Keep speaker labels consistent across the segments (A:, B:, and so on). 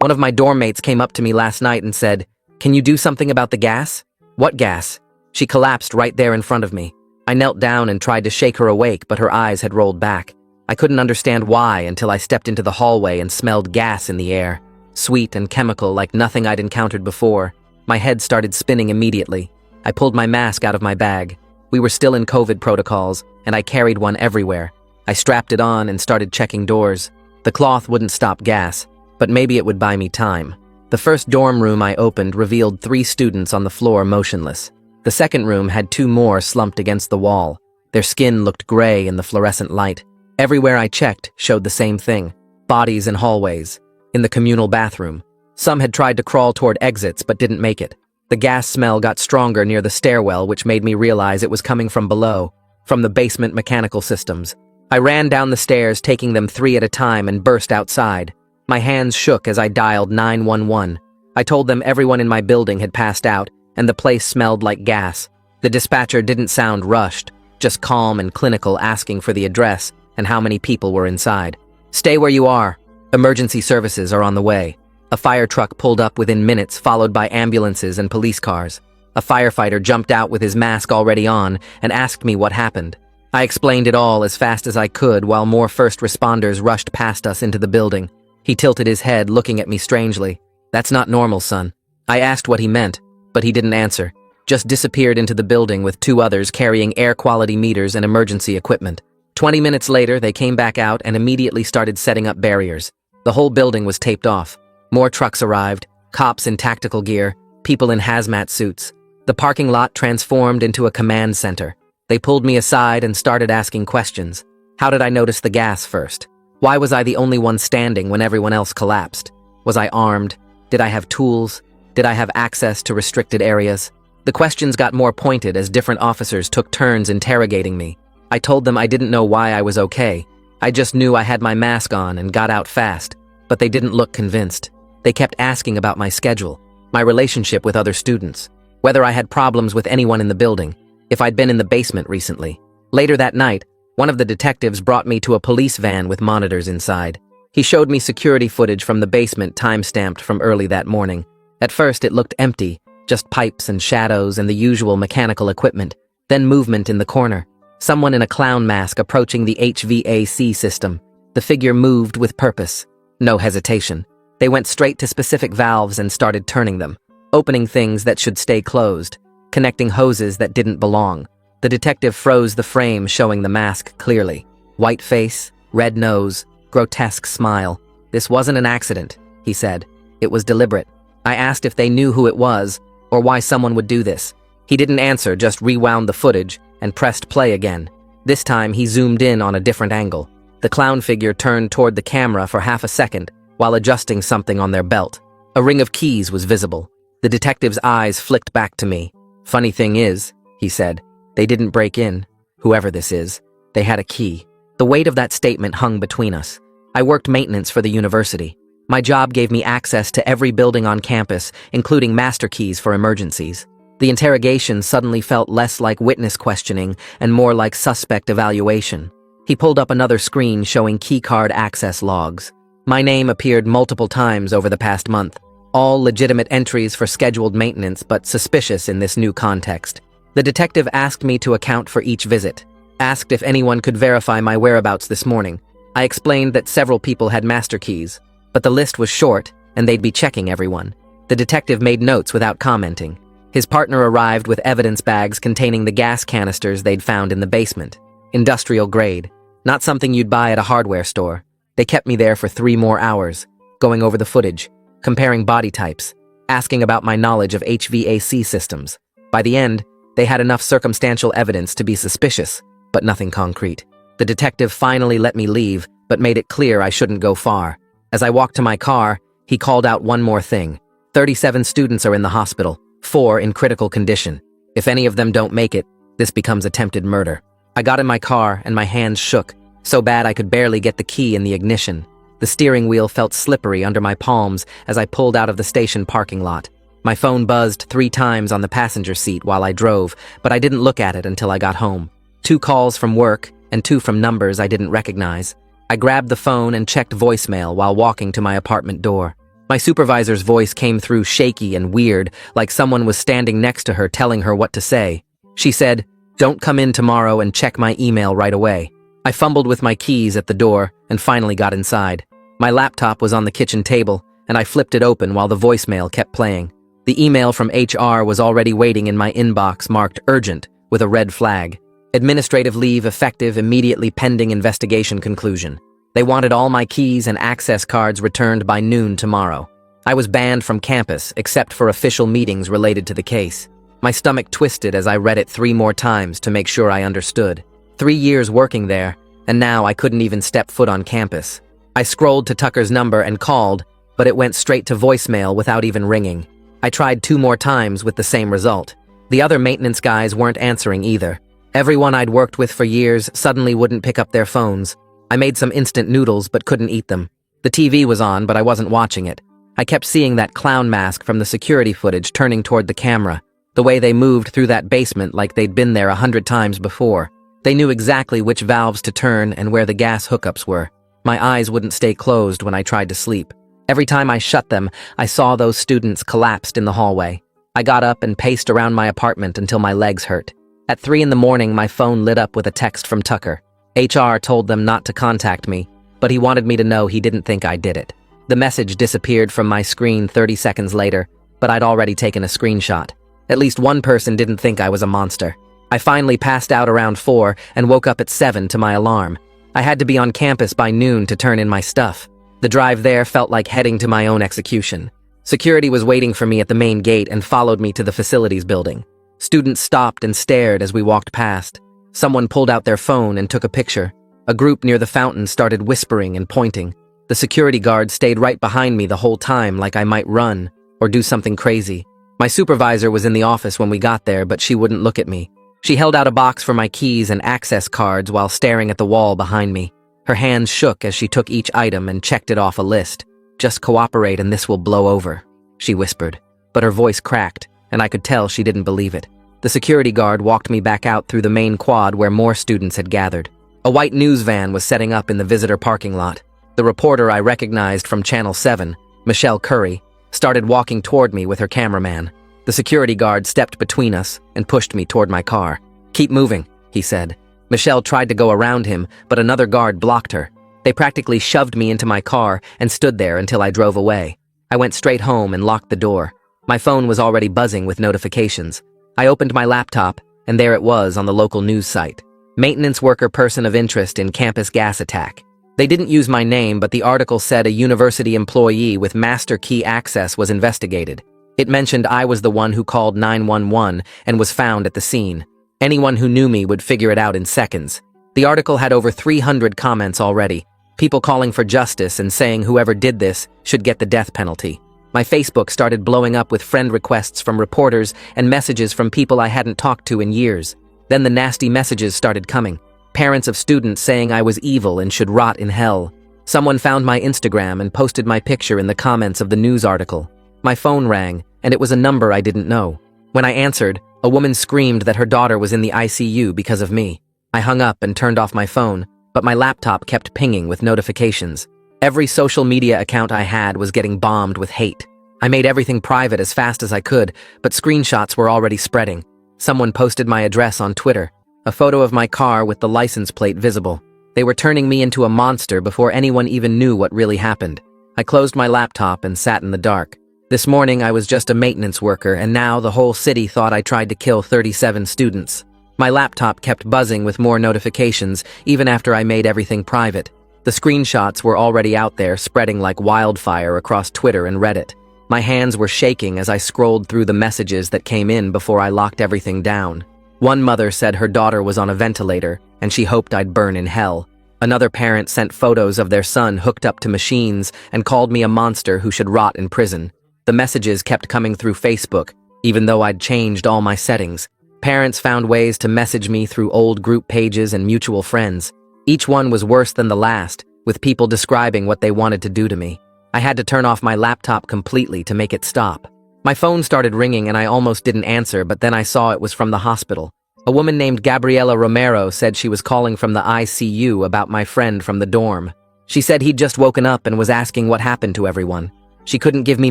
A: One of my dorm mates came up to me last night and said, "Can you do something about the gas?" "What gas?" She collapsed right there in front of me. I knelt down and tried to shake her awake, but her eyes had rolled back. I couldn't understand why until I stepped into the hallway and smelled gas in the air. Sweet and chemical like nothing I'd encountered before. My head started spinning immediately. I pulled my mask out of my bag. We were still in COVID protocols, and I carried one everywhere. I strapped it on and started checking doors. The cloth wouldn't stop gas, but maybe it would buy me time. The first dorm room I opened revealed 3 students on the floor motionless. The second room had 2 more slumped against the wall. Their skin looked gray in the fluorescent light. Everywhere I checked showed the same thing. Bodies in hallways. In the communal bathroom. Some had tried to crawl toward exits but didn't make it. The gas smell got stronger near the stairwell, which made me realize it was coming from below, from the basement mechanical systems. I ran down the stairs, taking them 3 at a time, and burst outside. My hands shook as I dialed 911. I told them everyone in my building had passed out, and the place smelled like gas. The dispatcher didn't sound rushed, just calm and clinical, asking for the address and how many people were inside. "Stay where you are. Emergency services are on the way." A fire truck pulled up within minutes, followed by ambulances and police cars. A firefighter jumped out with his mask already on and asked me what happened. I explained it all as fast as I could while more first responders rushed past us into the building. He tilted his head, looking at me strangely. "That's not normal, son." I asked what he meant, but he didn't answer, just disappeared into the building with 2 others carrying air quality meters and emergency equipment. 20 minutes later, they came back out and immediately started setting up barriers. The whole building was taped off. More trucks arrived, cops in tactical gear, people in hazmat suits. The parking lot transformed into a command center. They pulled me aside and started asking questions. How did I notice the gas first? Why was I the only one standing when everyone else collapsed? Was I armed? Did I have tools? Did I have access to restricted areas? The questions got more pointed as different officers took turns interrogating me. I told them I didn't know why I was okay. I just knew I had my mask on and got out fast, but they didn't look convinced. They kept asking about my schedule, my relationship with other students, whether I had problems with anyone in the building, if I'd been in the basement recently. Later that night, one of the detectives brought me to a police van with monitors inside. He showed me security footage from the basement time-stamped from early that morning. At first, it looked empty, just pipes and shadows and the usual mechanical equipment, then movement in the corner. Someone in a clown mask approaching the HVAC system. The figure moved with purpose. No hesitation. They went straight to specific valves and started turning them, opening things that should stay closed, connecting hoses that didn't belong. The detective froze the frame, showing the mask clearly. White face, red nose, grotesque smile. "This wasn't an accident," he said. "It was deliberate." I asked if they knew who it was, or why someone would do this. He didn't answer, just rewound the footage and pressed play again. This time, he zoomed in on a different angle. The clown figure turned toward the camera for half a second while adjusting something on their belt. A ring of keys was visible. The detective's eyes flicked back to me. "Funny thing is," he said, "they didn't break in. Whoever this is, they had a key." The weight of that statement hung between us. I worked maintenance for the university. My job gave me access to every building on campus, including master keys for emergencies. The interrogation suddenly felt less like witness questioning and more like suspect evaluation. He pulled up another screen showing keycard access logs. My name appeared multiple times over the past month, all legitimate entries for scheduled maintenance, but suspicious in this new context. The detective asked me to account for each visit, asked if anyone could verify my whereabouts this morning. I explained that several people had master keys, but the list was short and they'd be checking everyone. The detective made notes without commenting. His partner arrived with evidence bags containing the gas canisters they'd found in the basement. Industrial grade, not something you'd buy at a hardware store. They kept me there for 3 more hours, going over the footage, comparing body types, asking about my knowledge of HVAC systems. By the end, they had enough circumstantial evidence to be suspicious, but nothing concrete. The detective finally let me leave, but made it clear I shouldn't go far. As I walked to my car, he called out one more thing. 37 students are in the hospital, 4 in critical condition. If any of them don't make it, this becomes attempted murder. I got in my car and my hands shook, so bad I could barely get the key in the ignition. The steering wheel felt slippery under my palms as I pulled out of the station parking lot. My phone buzzed 3 times on the passenger seat while I drove, but I didn't look at it until I got home. 2 calls from work and 2 from numbers I didn't recognize. I grabbed the phone and checked voicemail while walking to my apartment door. My supervisor's voice came through shaky and weird, like someone was standing next to her telling her what to say. She said, "Don't come in tomorrow and check my email right away." I fumbled with my keys at the door and finally got inside. My laptop was on the kitchen table, and I flipped it open while the voicemail kept playing. The email from HR was already waiting in my inbox marked urgent with a red flag. Administrative leave effective immediately pending investigation conclusion. They wanted all my keys and access cards returned by noon tomorrow. I was banned from campus except for official meetings related to the case. My stomach twisted as I read it 3 more times to make sure I understood. 3 years working there, and now I couldn't even step foot on campus. I scrolled to Tucker's number and called, but it went straight to voicemail without even ringing. I tried 2 more times with the same result. The other maintenance guys weren't answering either. Everyone I'd worked with for years suddenly wouldn't pick up their phones. I made some instant noodles but couldn't eat them. The TV was on, but I wasn't watching it. I kept seeing that clown mask from the security footage turning toward the camera, the way they moved through that basement like they'd been there 100 times before. They knew exactly which valves to turn and where the gas hookups were. My eyes wouldn't stay closed when I tried to sleep. Every time I shut them, I saw those students collapsed in the hallway. I got up and paced around my apartment until my legs hurt. At 3 in the morning, my phone lit up with a text from Tucker. HR told them not to contact me, but he wanted me to know he didn't think I did it. The message disappeared from my screen 30 seconds later, but I'd already taken a screenshot. At least one person didn't think I was a monster. I finally passed out around 4 and woke up at 7 to my alarm. I had to be on campus by noon to turn in my stuff. The drive there felt like heading to my own execution. Security was waiting for me at the main gate and followed me to the facilities building. Students stopped and stared as we walked past. Someone pulled out their phone and took a picture. A group near the fountain started whispering and pointing. The security guard stayed right behind me the whole time like I might run or do something crazy. My supervisor was in the office when we got there, but she wouldn't look at me. She held out a box for my keys and access cards while staring at the wall behind me. Her hands shook as she took each item and checked it off a list. "Just cooperate and this will blow over," she whispered. But her voice cracked, and I could tell she didn't believe it. The security guard walked me back out through the main quad where more students had gathered. A white news van was setting up in the visitor parking lot. The reporter I recognized from Channel 7, Michelle Curry, started walking toward me with her cameraman. The security guard stepped between us and pushed me toward my car. "Keep moving," he said. Michelle tried to go around him, but another guard blocked her. They practically shoved me into my car and stood there until I drove away. I went straight home and locked the door. My phone was already buzzing with notifications. I opened my laptop, and there it was on the local news site. Maintenance worker person of interest in campus gas attack. They didn't use my name, but the article said a university employee with master key access was investigated. It mentioned I was the one who called 911 and was found at the scene. Anyone who knew me would figure it out in seconds. The article had over 300 comments already, people calling for justice and saying whoever did this should get the death penalty. My Facebook started blowing up with friend requests from reporters and messages from people I hadn't talked to in years. Then the nasty messages started coming. Parents of students saying I was evil and should rot in hell. Someone found my Instagram and posted my picture in the comments of the news article. My phone rang, and it was a number I didn't know. When I answered, a woman screamed that her daughter was in the ICU because of me. I hung up and turned off my phone, but my laptop kept pinging with notifications. Every social media account I had was getting bombed with hate. I made everything private as fast as I could, but screenshots were already spreading. Someone posted my address on Twitter, a photo of my car with the license plate visible. They were turning me into a monster before anyone even knew what really happened. I closed my laptop and sat in the dark. This morning I was just a maintenance worker, and now the whole city thought I tried to kill 37 students. My laptop kept buzzing with more notifications, even after I made everything private. The screenshots were already out there, spreading like wildfire across Twitter and Reddit. My hands were shaking as I scrolled through the messages that came in before I locked everything down. One mother said her daughter was on a ventilator, and she hoped I'd burn in hell. Another parent sent photos of their son hooked up to machines and called me a monster who should rot in prison. The messages kept coming through Facebook, even though I'd changed all my settings. Parents found ways to message me through old group pages and mutual friends. Each one was worse than the last, with people describing what they wanted to do to me. I had to turn off my laptop completely to make it stop. My phone started ringing and I almost didn't answer, but then I saw it was from the hospital. A woman named Gabriela Romero said she was calling from the ICU about my friend from the dorm. She said he'd just woken up and was asking what happened to everyone. She couldn't give me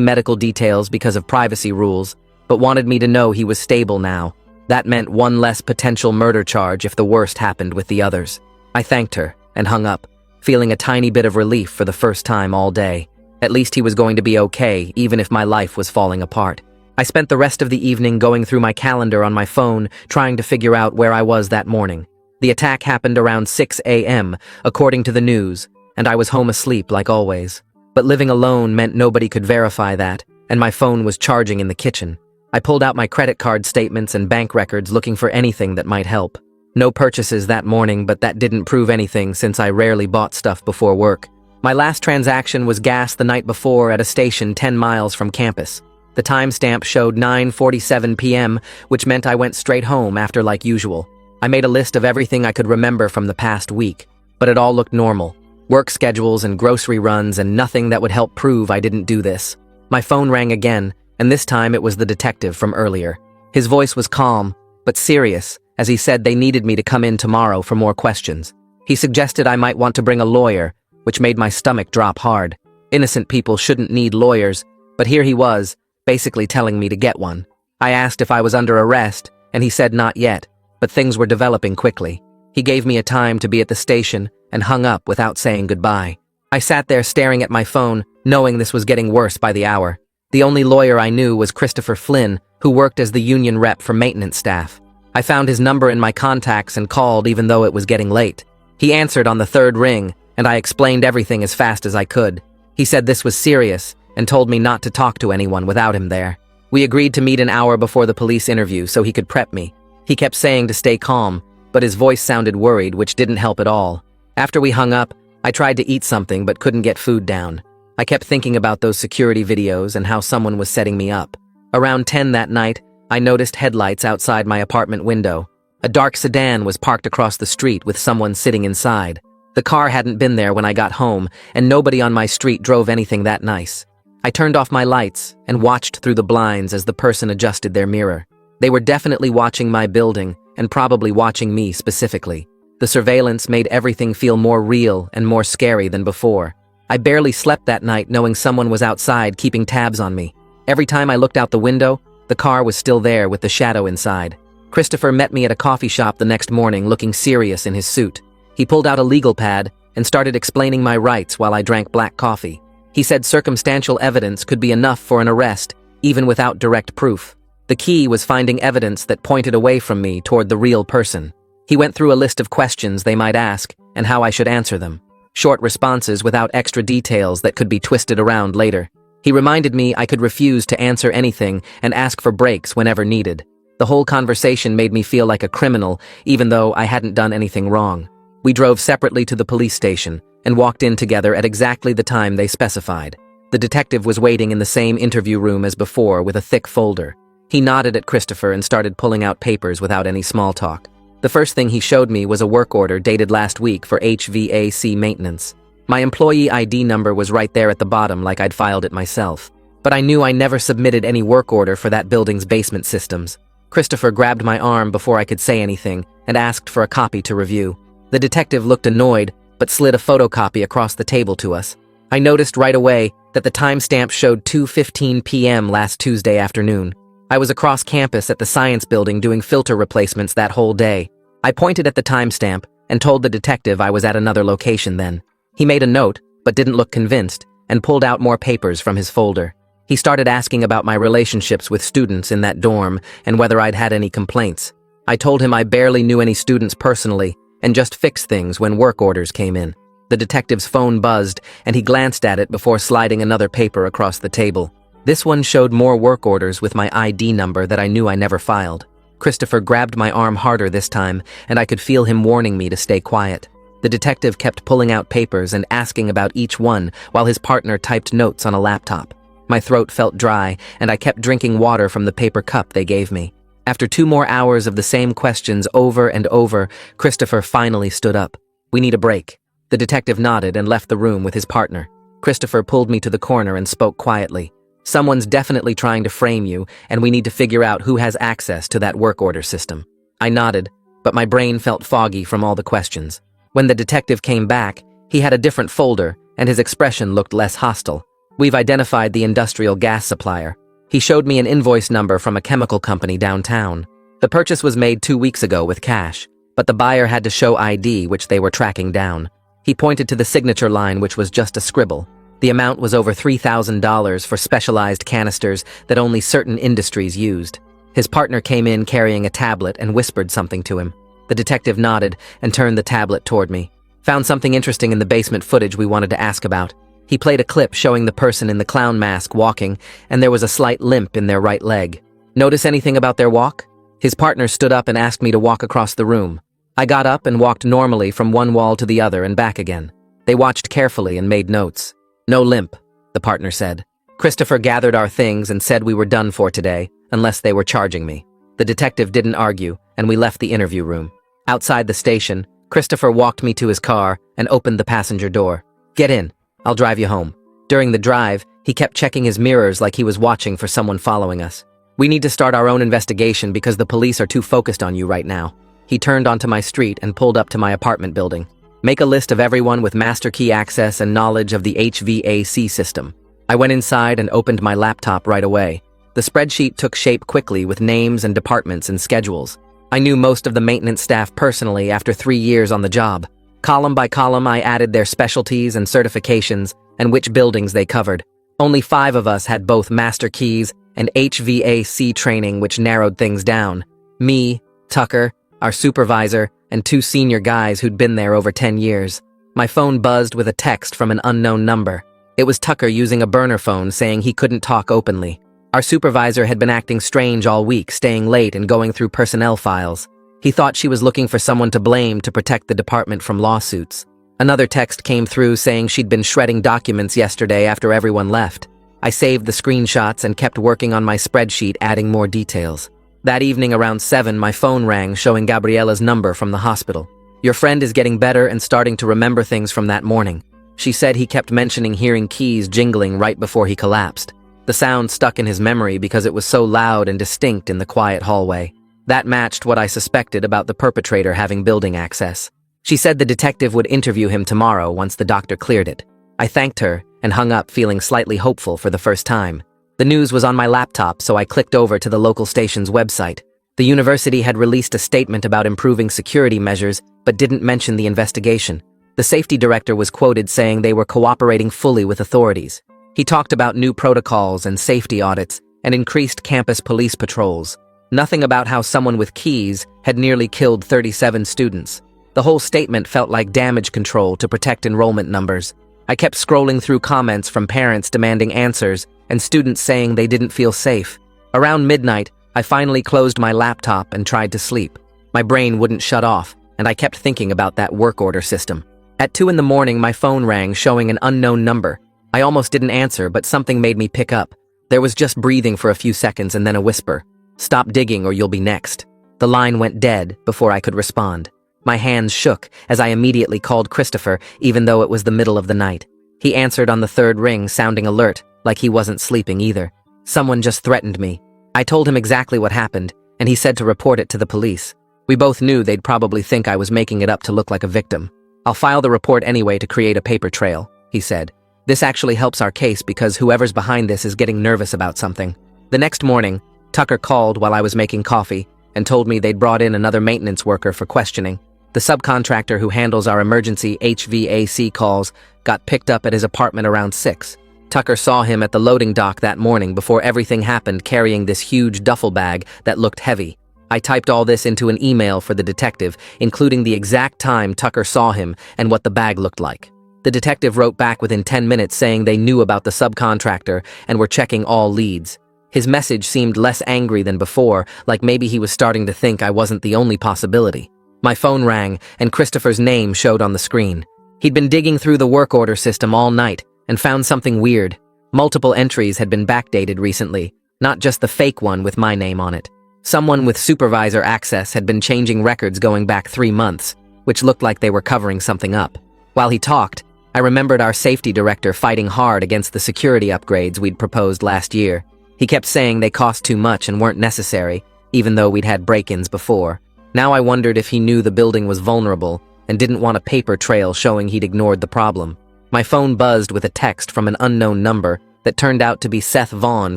A: medical details because of privacy rules, but wanted me to know he was stable now. That meant one less potential murder charge if the worst happened with the others. I thanked her and hung up, feeling a tiny bit of relief for the first time all day. At least he was going to be okay, even if my life was falling apart. I spent the rest of the evening going through my calendar on my phone, trying to figure out where I was that morning. The attack happened around 6 a.m., according to the news, and I was home asleep like always. But living alone meant nobody could verify that, and my phone was charging in the kitchen. I pulled out my credit card statements and bank records looking for anything that might help. No purchases that morning, but that didn't prove anything since I rarely bought stuff before work. My last transaction was gas the night before at a station 10 miles from campus. The timestamp showed 9:47 p.m., which meant I went straight home after like usual. I made a list of everything I could remember from the past week, but it all looked normal. Work schedules and grocery runs and nothing that would help prove I didn't do this. My phone rang again, and this time it was the detective from earlier. His voice was calm, but serious, as he said they needed me to come in tomorrow for more questions. He suggested I might want to bring a lawyer, which made my stomach drop hard. Innocent people shouldn't need lawyers, but here he was, basically telling me to get one. I asked if I was under arrest, and he said not yet, but things were developing quickly. He gave me a time to be at the station and hung up without saying goodbye. I sat there staring at my phone, knowing this was getting worse by the hour. The only lawyer I knew was Christopher Flynn, who worked as the union rep for maintenance staff. I found his number in my contacts and called even though it was getting late. He answered on the third ring, and I explained everything as fast as I could. He said this was serious and told me not to talk to anyone without him there. We agreed to meet an hour before the police interview so he could prep me. He kept saying to stay calm, but his voice sounded worried, which didn't help at all. After we hung up, I tried to eat something but couldn't get food down. I kept thinking about those security videos and how someone was setting me up. Around 10 that night, I noticed headlights outside my apartment window. A dark sedan was parked across the street with someone sitting inside. The car hadn't been there when I got home, and nobody on my street drove anything that nice. I turned off my lights and watched through the blinds as the person adjusted their mirror. They were definitely watching my building, and probably watching me specifically. The surveillance made everything feel more real and more scary than before. I barely slept that night knowing someone was outside keeping tabs on me. Every time I looked out the window, the car was still there with the shadow inside. Christopher met me at a coffee shop the next morning looking serious in his suit. He pulled out a legal pad and started explaining my rights while I drank black coffee. He said circumstantial evidence could be enough for an arrest, even without direct proof. The key was finding evidence that pointed away from me toward the real person. He went through a list of questions they might ask and how I should answer them. Short responses without extra details that could be twisted around later. He reminded me I could refuse to answer anything and ask for breaks whenever needed. The whole conversation made me feel like a criminal, even though I hadn't done anything wrong. We drove separately to the police station and walked in together at exactly the time they specified. The detective was waiting in the same interview room as before with a thick folder. He nodded at Christopher and started pulling out papers without any small talk. The first thing he showed me was a work order dated last week for HVAC maintenance. My employee ID number was right there at the bottom like I'd filed it myself. But I knew I never submitted any work order for that building's basement systems. Christopher grabbed my arm before I could say anything and asked for a copy to review. The detective looked annoyed, but slid a photocopy across the table to us. I noticed right away that the timestamp showed 2:15 p.m. last Tuesday afternoon. I was across campus at the science building doing filter replacements that whole day. I pointed at the timestamp and told the detective I was at another location then. He made a note, but didn't look convinced, and pulled out more papers from his folder. He started asking about my relationships with students in that dorm and whether I'd had any complaints. I told him I barely knew any students personally and just fixed things when work orders came in. The detective's phone buzzed, and he glanced at it before sliding another paper across the table. This one showed more work orders with my ID number that I knew I never filed. Christopher grabbed my arm harder this time, and I could feel him warning me to stay quiet. The detective kept pulling out papers and asking about each one while his partner typed notes on a laptop. My throat felt dry, and I kept drinking water from the paper cup they gave me. After 2 more hours of the same questions over and over, Christopher finally stood up. "We need a break." The detective nodded and left the room with his partner. Christopher pulled me to the corner and spoke quietly. "Someone's definitely trying to frame you, and we need to figure out who has access to that work order system." I nodded, but my brain felt foggy from all the questions. When the detective came back, he had a different folder, and his expression looked less hostile. We've identified the industrial gas supplier. He showed me an invoice number from a chemical company downtown. The purchase was made 2 weeks ago with cash, but the buyer had to show ID, which they were tracking down. He pointed to the signature line, which was just a scribble. The amount was over $3,000 for specialized canisters that only certain industries used. His partner came in carrying a tablet and whispered something to him. The detective nodded and turned the tablet toward me. Found something interesting in the basement footage we wanted to ask about. He played a clip showing the person in the clown mask walking, and there was a slight limp in their right leg. Notice anything about their walk? His partner stood up and asked me to walk across the room. I got up and walked normally from one wall to the other and back again. They watched carefully and made notes. No limp, the partner said. Christopher gathered our things and said we were done for today, unless they were charging me. The detective didn't argue, and we left the interview room. Outside the station, Christopher walked me to his car and opened the passenger door. Get in. I'll drive you home. During the drive, he kept checking his mirrors like he was watching for someone following us. We need to start our own investigation because the police are too focused on you right now. He turned onto my street and pulled up to my apartment building. Make a list of everyone with master key access and knowledge of the HVAC system. I went inside and opened my laptop right away. The spreadsheet took shape quickly with names and departments and schedules. I knew most of the maintenance staff personally after 3 years on the job. Column by column, I added their specialties and certifications and which buildings they covered. Only 5 of us had both master keys and HVAC training, which narrowed things down. Me, Tucker, our supervisor, and 2 senior guys who'd been there over 10 years. My phone buzzed with a text from an unknown number. It was Tucker using a burner phone saying he couldn't talk openly. Our supervisor had been acting strange all week, staying late and going through personnel files. He thought she was looking for someone to blame to protect the department from lawsuits. Another text came through saying she'd been shredding documents yesterday after everyone left. I saved the screenshots and kept working on my spreadsheet, adding more details. That evening around 7, my phone rang showing Gabriella's number from the hospital. Your friend is getting better and starting to remember things from that morning. She said he kept mentioning hearing keys jingling right before he collapsed. The sound stuck in his memory because it was so loud and distinct in the quiet hallway. That matched what I suspected about the perpetrator having building access. She said the detective would interview him tomorrow once the doctor cleared it. I thanked her and hung up feeling slightly hopeful for the first time. The news was on my laptop, so I clicked over to the local station's website. The university had released a statement about improving security measures, but didn't mention the investigation. The safety director was quoted saying they were cooperating fully with authorities. He talked about new protocols and safety audits and increased campus police patrols. Nothing about how someone with keys had nearly killed 37 students. The whole statement felt like damage control to protect enrollment numbers. I kept scrolling through comments from parents demanding answers and students saying they didn't feel safe. Around midnight, I finally closed my laptop and tried to sleep. My brain wouldn't shut off, and I kept thinking about that work order system. At 2 in the morning, my phone rang showing an unknown number. I almost didn't answer, but something made me pick up. There was just breathing for a few seconds and then a whisper. Stop digging or you'll be next. The line went dead before I could respond. My hands shook as I immediately called Christopher, even though it was the middle of the night. He answered on the 3rd ring, sounding alert, like he wasn't sleeping either. Someone just threatened me. I told him exactly what happened, and he said to report it to the police. We both knew they'd probably think I was making it up to look like a victim. I'll file the report anyway to create a paper trail, he said. This actually helps our case because whoever's behind this is getting nervous about something. The next morning, Tucker called while I was making coffee and told me they'd brought in another maintenance worker for questioning. The subcontractor who handles our emergency HVAC calls got picked up at his apartment around 6. Tucker saw him at the loading dock that morning before everything happened, carrying this huge duffel bag that looked heavy. I typed all this into an email for the detective, including the exact time Tucker saw him and what the bag looked like. The detective wrote back within 10 minutes saying they knew about the subcontractor and were checking all leads. His message seemed less angry than before, like maybe he was starting to think I wasn't the only possibility. My phone rang, and Christopher's name showed on the screen. He'd been digging through the work order system all night and found something weird. Multiple entries had been backdated recently, not just the fake one with my name on it. Someone with supervisor access had been changing records going back 3 months, which looked like they were covering something up. While he talked, I remembered our safety director fighting hard against the security upgrades we'd proposed last year. He kept saying they cost too much and weren't necessary, even though we'd had break-ins before. Now I wondered if he knew the building was vulnerable and didn't want a paper trail showing he'd ignored the problem. My phone buzzed with a text from an unknown number that turned out to be Seth Vaughn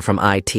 A: from IT.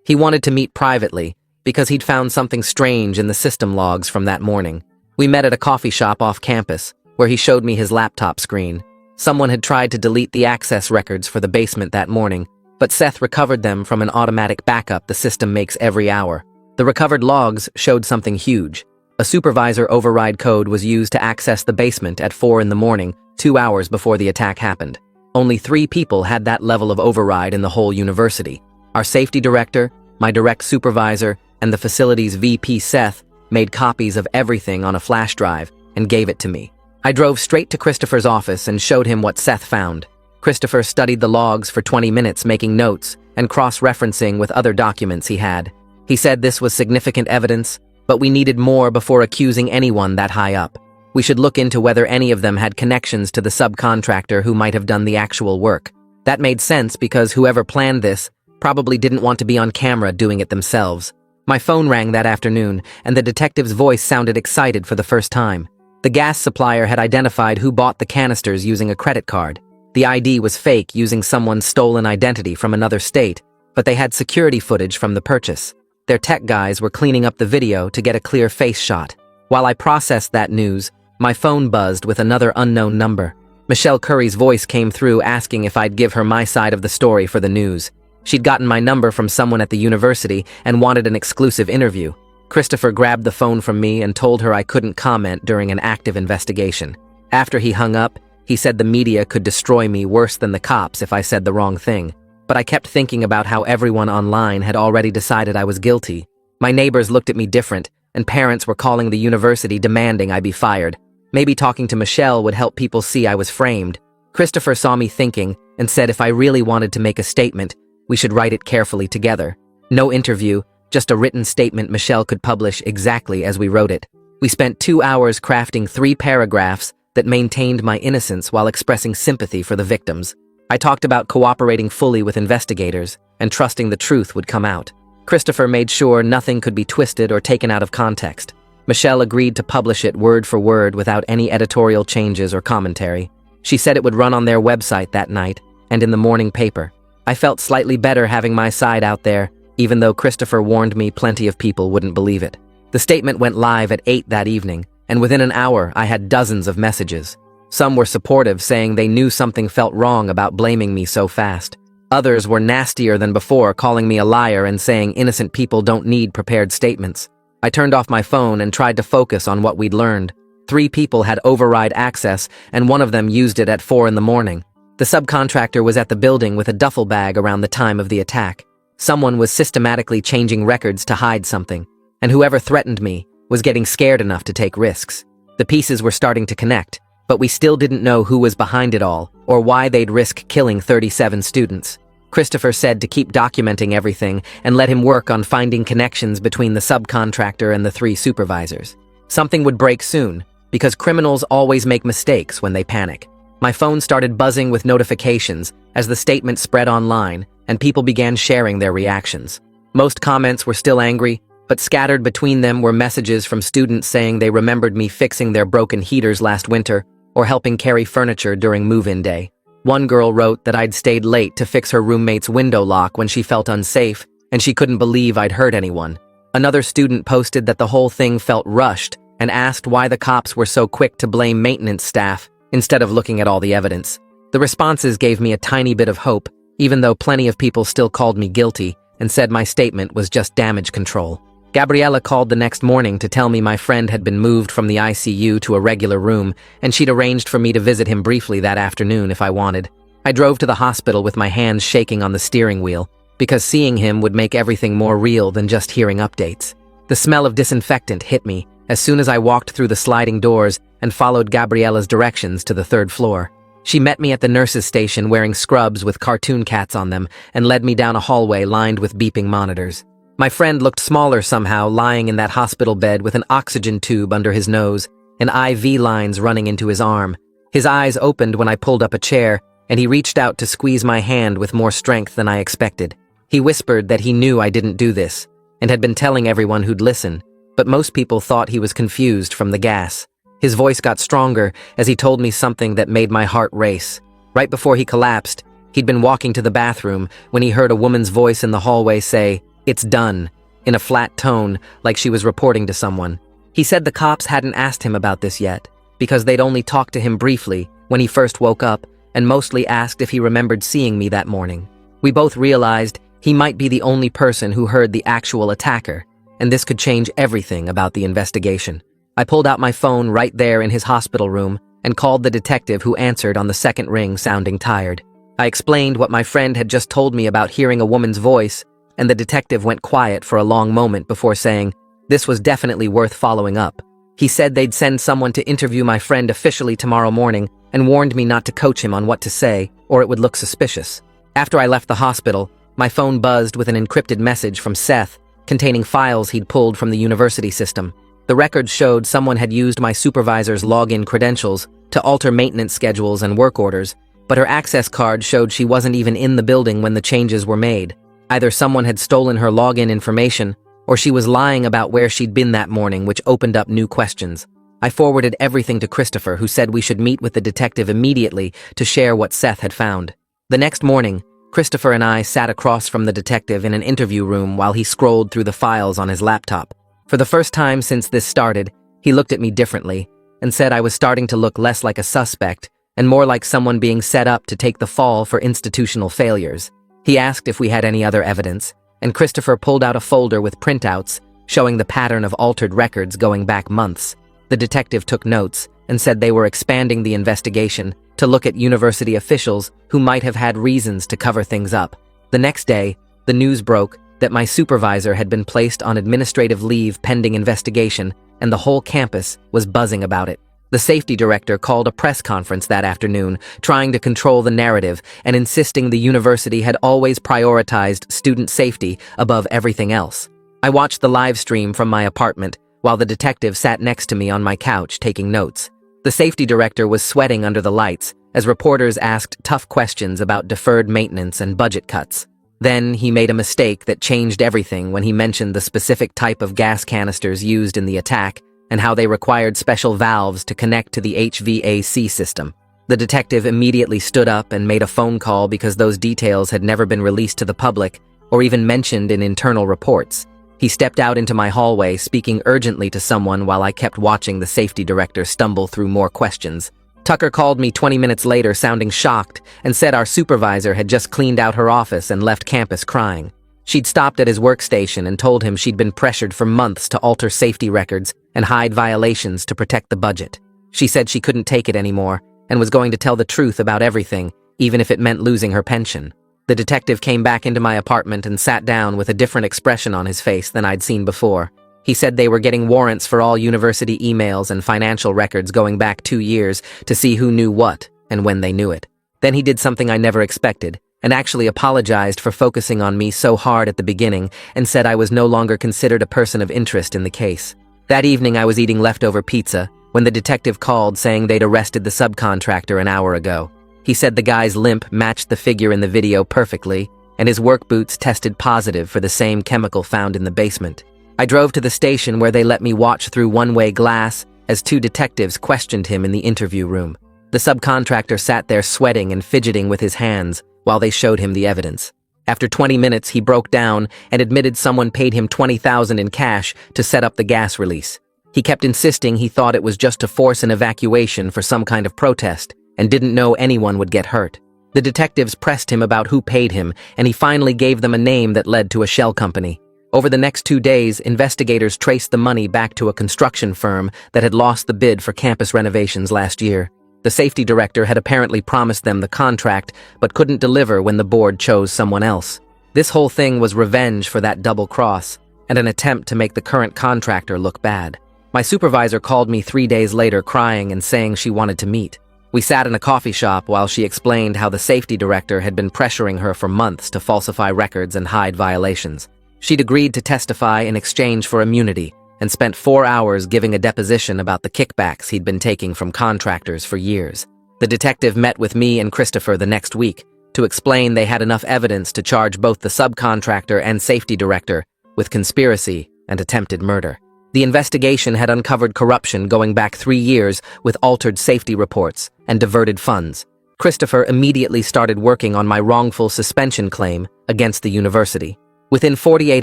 A: He wanted to meet privately because he'd found something strange in the system logs from that morning. We met at a coffee shop off campus, where he showed me his laptop screen. Someone had tried to delete the access records for the basement that morning, but Seth recovered them from an automatic backup the system makes every hour. The recovered logs showed something huge. A supervisor override code was used to access the basement at 4 in the morning, 2 hours before the attack happened. Only 3 people had that level of override in the whole university. Our safety director, my direct supervisor, and the facility's VP Seth made copies of everything on a flash drive and gave it to me. I drove straight to Christopher's office and showed him what Seth found. Christopher studied the logs for 20 minutes, making notes and cross-referencing with other documents he had. He said this was significant evidence, but we needed more before accusing anyone that high up. We should look into whether any of them had connections to the subcontractor who might have done the actual work. That made sense because whoever planned this probably didn't want to be on camera doing it themselves. My phone rang that afternoon, and the detective's voice sounded excited for the first time. The gas supplier had identified who bought the canisters using a credit card. The ID was fake, using someone's stolen identity from another state, but they had security footage from the purchase. Their tech guys were cleaning up the video to get a clear face shot. While I processed that news, my phone buzzed with another unknown number. Michelle Curry's voice came through asking if I'd give her my side of the story for the news. She'd gotten my number from someone at the university and wanted an exclusive interview. Christopher grabbed the phone from me and told her I couldn't comment during an active investigation. After he hung up, he said the media could destroy me worse than the cops if I said the wrong thing. But I kept thinking about how everyone online had already decided I was guilty. My neighbors looked at me different, and parents were calling the university demanding I be fired. Maybe talking to Michelle would help people see I was framed. Christopher saw me thinking and said if I really wanted to make a statement, we should write it carefully together. No interview, just a written statement Michelle could publish exactly as we wrote it. We spent 2 hours crafting 3 paragraphs that maintained my innocence while expressing sympathy for the victims. I talked about cooperating fully with investigators and trusting the truth would come out. Christopher made sure nothing could be twisted or taken out of context. Michelle agreed to publish it word for word without any editorial changes or commentary. She said it would run on their website that night and in the morning paper. I felt slightly better having my side out there, even though Christopher warned me plenty of people wouldn't believe it. The statement went live at 8 that evening, and within an hour I had dozens of messages. Some were supportive, saying they knew something felt wrong about blaming me so fast. Others were nastier than before, calling me a liar and saying innocent people don't need prepared statements. I turned off my phone and tried to focus on what we'd learned. 3 people had override access, and one of them used it at 4 in the morning. The subcontractor was at the building with a duffel bag around the time of the attack. Someone was systematically changing records to hide something, and whoever threatened me was getting scared enough to take risks. The pieces were starting to connect, but we still didn't know who was behind it all or why they'd risk killing 37 students. Christopher said to keep documenting everything and let him work on finding connections between the subcontractor and the 3 supervisors. Something would break soon, because criminals always make mistakes when they panic. My phone started buzzing with notifications as the statement spread online and people began sharing their reactions. Most comments were still angry, but scattered between them were messages from students saying they remembered me fixing their broken heaters last winter or helping carry furniture during move-in day. One girl wrote that I'd stayed late to fix her roommate's window lock when she felt unsafe and she couldn't believe I'd hurt anyone. Another student posted that the whole thing felt rushed and asked why the cops were so quick to blame maintenance staff instead of looking at all the evidence. The responses gave me a tiny bit of hope, even though plenty of people still called me guilty and said my statement was just damage control. Gabriella called the next morning to tell me my friend had been moved from the ICU to a regular room, and she'd arranged for me to visit him briefly that afternoon if I wanted. I drove to the hospital with my hands shaking on the steering wheel, because seeing him would make everything more real than just hearing updates. The smell of disinfectant hit me as soon as I walked through the sliding doors and followed Gabriella's directions to the 3rd floor. She met me at the nurse's station wearing scrubs with cartoon cats on them and led me down a hallway lined with beeping monitors. My friend looked smaller somehow, lying in that hospital bed with an oxygen tube under his nose and IV lines running into his arm. His eyes opened when I pulled up a chair, and he reached out to squeeze my hand with more strength than I expected. He whispered that he knew I didn't do this and had been telling everyone who'd listen, but most people thought he was confused from the gas. His voice got stronger as he told me something that made my heart race. Right before he collapsed, he'd been walking to the bathroom when he heard a woman's voice in the hallway say, "It's done," in a flat tone, like she was reporting to someone. He said the cops hadn't asked him about this yet, because they'd only talked to him briefly when he first woke up and mostly asked if he remembered seeing me that morning. We both realized he might be the only person who heard the actual attacker, and this could change everything about the investigation. I pulled out my phone right there in his hospital room and called the detective who answered on the second ring sounding tired. I explained what my friend had just told me about hearing a woman's voice, and the detective went quiet for a long moment before saying, this was definitely worth following up. He said they'd send someone to interview my friend officially tomorrow morning and warned me not to coach him on what to say or it would look suspicious. After I left the hospital, my phone buzzed with an encrypted message from Seth containing files he'd pulled from the university system. The records showed someone had used my supervisor's login credentials to alter maintenance schedules and work orders, but her access card showed she wasn't even in the building when the changes were made. Either someone had stolen her login information, or she was lying about where she'd been that morning, which opened up new questions. I forwarded everything to Christopher, who said we should meet with the detective immediately to share what Seth had found. The next morning, Christopher and I sat across from the detective in an interview room while he scrolled through the files on his laptop. For the first time since this started, he looked at me differently and said I was starting to look less like a suspect and more like someone being set up to take the fall for institutional failures. He asked if we had any other evidence, and Christopher pulled out a folder with printouts showing the pattern of altered records going back months. The detective took notes and said they were expanding the investigation to look at university officials who might have had reasons to cover things up. The next day, the news broke that my supervisor had been placed on administrative leave pending investigation, and the whole campus was buzzing about it. The safety director called a press conference that afternoon, trying to control the narrative and insisting the university had always prioritized student safety above everything else. I watched the live stream from my apartment while the detective sat next to me on my couch taking notes. The safety director was sweating under the lights as reporters asked tough questions about deferred maintenance and budget cuts. Then he made a mistake that changed everything when he mentioned the specific type of gas canisters used in the attack and how they required special valves to connect to the HVAC system. The detective immediately stood up and made a phone call because those details had never been released to the public or even mentioned in internal reports. He stepped out into my hallway, speaking urgently to someone while I kept watching the safety director stumble through more questions. Tucker called me 20 minutes later sounding shocked and said our supervisor had just cleaned out her office and left campus crying. She'd stopped at his workstation and told him she'd been pressured for months to alter safety records and hide violations to protect the budget. She said she couldn't take it anymore and was going to tell the truth about everything, even if it meant losing her pension. The detective came back into my apartment and sat down with a different expression on his face than I'd seen before. He said they were getting warrants for all university emails and financial records going back 2 years to see who knew what and when they knew it. Then he did something I never expected and actually apologized for focusing on me so hard at the beginning and said I was no longer considered a person of interest in the case. That evening I was eating leftover pizza when the detective called saying they'd arrested the subcontractor an hour ago. He said the guy's limp matched the figure in the video perfectly and his work boots tested positive for the same chemical found in the basement. I drove to the station where they let me watch through one-way glass as 2 detectives questioned him in the interview room. The subcontractor sat there sweating and fidgeting with his hands while they showed him the evidence. After 20 minutes, he broke down and admitted someone paid him $20,000 in cash to set up the gas release. He kept insisting he thought it was just to force an evacuation for some kind of protest and didn't know anyone would get hurt. The detectives pressed him about who paid him, and he finally gave them a name that led to a shell company. Over the next 2 days, investigators traced the money back to a construction firm that had lost the bid for campus renovations last year. The safety director had apparently promised them the contract, but couldn't deliver when the board chose someone else. This whole thing was revenge for that double cross, and an attempt to make the current contractor look bad. My supervisor called me 3 days later crying and saying she wanted to meet. We sat in a coffee shop while she explained how the safety director had been pressuring her for months to falsify records and hide violations. She'd agreed to testify in exchange for immunity and spent 4 hours giving a deposition about the kickbacks he'd been taking from contractors for years. The detective met with me and Christopher the next week to explain they had enough evidence to charge both the subcontractor and safety director with conspiracy and attempted murder. The investigation had uncovered corruption going back 3 years with altered safety reports and diverted funds. Christopher immediately started working on my wrongful suspension claim against the university. Within 48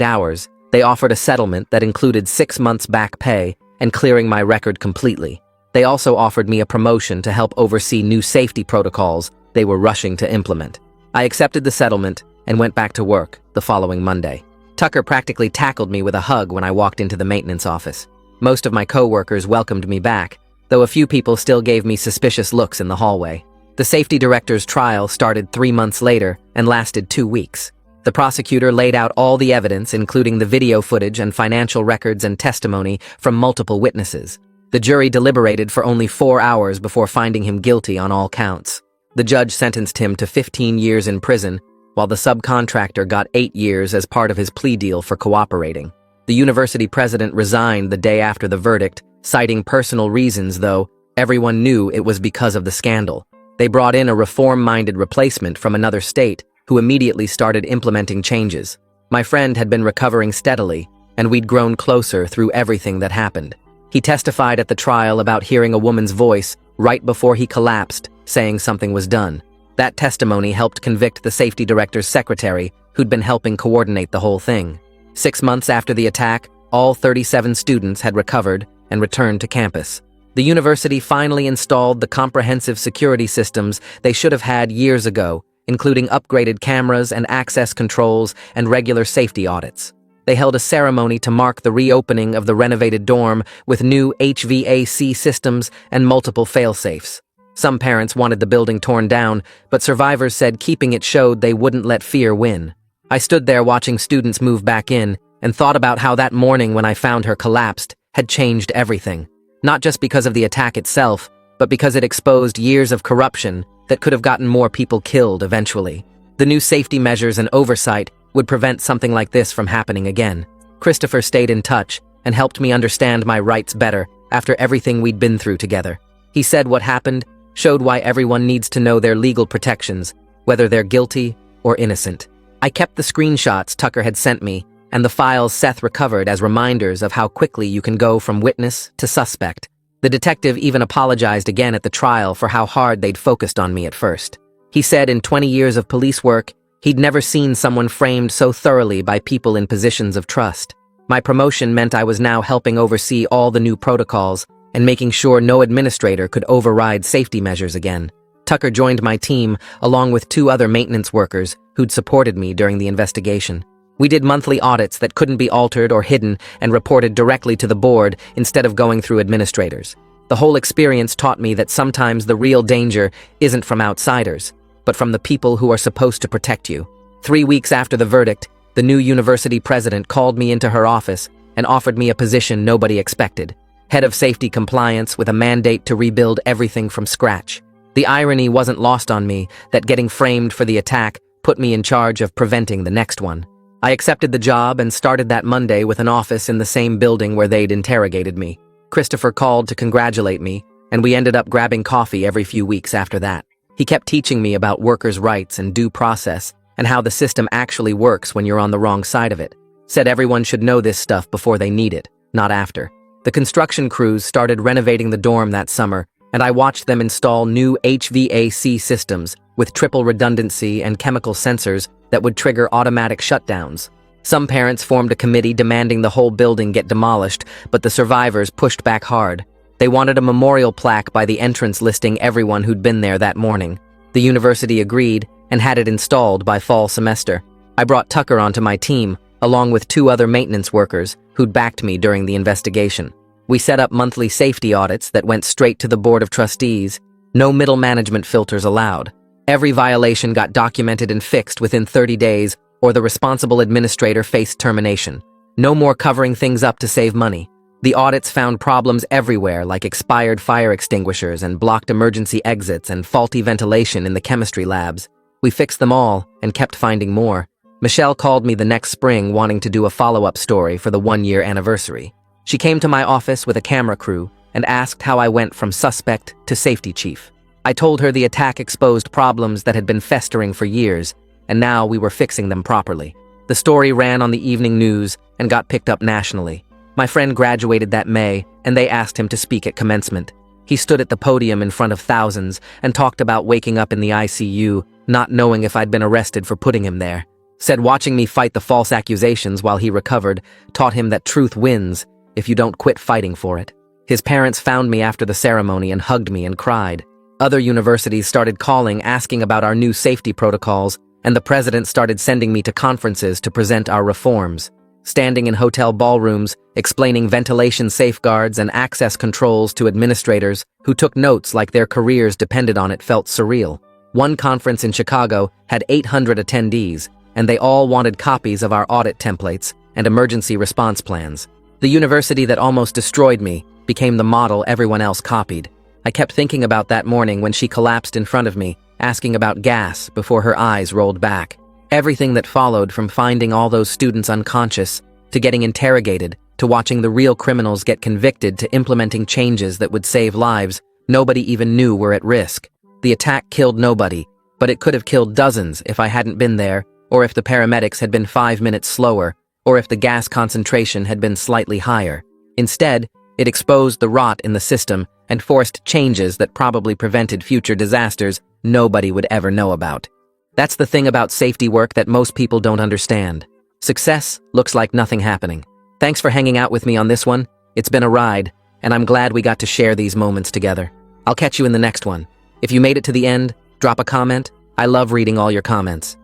A: hours, they offered a settlement that included 6 months back pay and clearing my record completely. They also offered me a promotion to help oversee new safety protocols they were rushing to implement. I accepted the settlement and went back to work the following Monday. Tucker practically tackled me with a hug when I walked into the maintenance office. Most of my co-workers welcomed me back, though a few people still gave me suspicious looks in the hallway. The safety director's trial started 3 months later and lasted 2 weeks. The prosecutor laid out all the evidence, including the video footage and financial records and testimony from multiple witnesses. The jury deliberated for only 4 hours before finding him guilty on all counts. The judge sentenced him to 15 years in prison, while the subcontractor got 8 years as part of his plea deal for cooperating. The university president resigned the day after the verdict, citing personal reasons, though everyone knew it was because of the scandal. They brought in a reform-minded replacement from another state who immediately started implementing changes. My friend had been recovering steadily, and we'd grown closer through everything that happened. He testified at the trial about hearing a woman's voice right before he collapsed, saying something was done. That testimony helped convict the safety director's secretary, who'd been helping coordinate the whole thing. 6 months after the attack, all 37 students had recovered and returned to campus. The university finally installed the comprehensive security systems they should have had years ago, including upgraded cameras and access controls and regular safety audits. They held a ceremony to mark the reopening of the renovated dorm with new HVAC systems and multiple fail-safes. Some parents wanted the building torn down, but survivors said keeping it showed they wouldn't let fear win. I stood there watching students move back in and thought about how that morning when I found her collapsed had changed everything. Not just because of the attack itself, but because it exposed years of corruption that could have gotten more people killed eventually. The new safety measures and oversight would prevent something like this from happening again. Christopher stayed in touch and helped me understand my rights better after everything we'd been through together. He said what happened showed why everyone needs to know their legal protections, whether they're guilty or innocent. I kept the screenshots Tucker had sent me and the files Seth recovered as reminders of how quickly you can go from witness to suspect. The detective even apologized again at the trial for how hard they'd focused on me at first. He said in 20 years of police work, he'd never seen someone framed so thoroughly by people in positions of trust. My promotion meant I was now helping oversee all the new protocols and making sure no administrator could override safety measures again. Tucker joined my team along with 2 other maintenance workers who'd supported me during the investigation. We did monthly audits that couldn't be altered or hidden and reported directly to the board instead of going through administrators. The whole experience taught me that sometimes the real danger isn't from outsiders, but from the people who are supposed to protect you. 3 weeks after the verdict, the new university president called me into her office and offered me a position nobody expected: head of safety compliance with a mandate to rebuild everything from scratch. The irony wasn't lost on me that getting framed for the attack put me in charge of preventing the next one. I accepted the job and started that Monday with an office in the same building where they'd interrogated me. Christopher called to congratulate me, and we ended up grabbing coffee every few weeks after that. He kept teaching me about workers' rights and due process and how the system actually works when you're on the wrong side of it. Said everyone should know this stuff before they need it, not after. The construction crews started renovating the dorm that summer, and I watched them install new HVAC systems with triple redundancy and chemical sensors that would trigger automatic shutdowns. Some parents formed a committee demanding the whole building get demolished, but the survivors pushed back hard. They wanted a memorial plaque by the entrance listing everyone who'd been there that morning. The university agreed and had it installed by fall semester. I brought Tucker onto my team, along with 2 other maintenance workers who'd backed me during the investigation. We set up monthly safety audits that went straight to the Board of Trustees. No middle management filters allowed. Every violation got documented and fixed within 30 days, or the responsible administrator faced termination. No more covering things up to save money. The audits found problems everywhere, like expired fire extinguishers and blocked emergency exits and faulty ventilation in the chemistry labs. We fixed them all and kept finding more. Michelle called me the next spring wanting to do a follow-up story for the 1-year anniversary. She came to my office with a camera crew and asked how I went from suspect to safety chief. I told her the attack exposed problems that had been festering for years, and now we were fixing them properly. The story ran on the evening news and got picked up nationally. My friend graduated that May, and they asked him to speak at commencement. He stood at the podium in front of thousands and talked about waking up in the ICU, not knowing if I'd been arrested for putting him there. Said watching me fight the false accusations while he recovered taught him that truth wins if you don't quit fighting for it. His parents found me after the ceremony and hugged me and cried. Other universities started calling, asking about our new safety protocols, and the president started sending me to conferences to present our reforms. Standing in hotel ballrooms, explaining ventilation safeguards and access controls to administrators who took notes like their careers depended on it felt surreal. One conference in Chicago had 800 attendees, and they all wanted copies of our audit templates and emergency response plans. The university that almost destroyed me became the model everyone else copied. I kept thinking about that morning when she collapsed in front of me, asking about gas before her eyes rolled back. Everything that followed, from finding all those students unconscious, to getting interrogated, to watching the real criminals get convicted, to implementing changes that would save lives nobody even knew were at risk. The attack killed nobody, but it could have killed dozens if I hadn't been there, or if the paramedics had been 5 minutes slower, or if the gas concentration had been slightly higher. Instead, it exposed the rot in the system and forced changes that probably prevented future disasters nobody would ever know about. That's the thing about safety work that most people don't understand. Success looks like nothing happening. Thanks for hanging out with me on this one. It's been a ride, and I'm glad we got to share these moments together. I'll catch you in the next one. If you made it to the end, drop a comment. I love reading all your comments.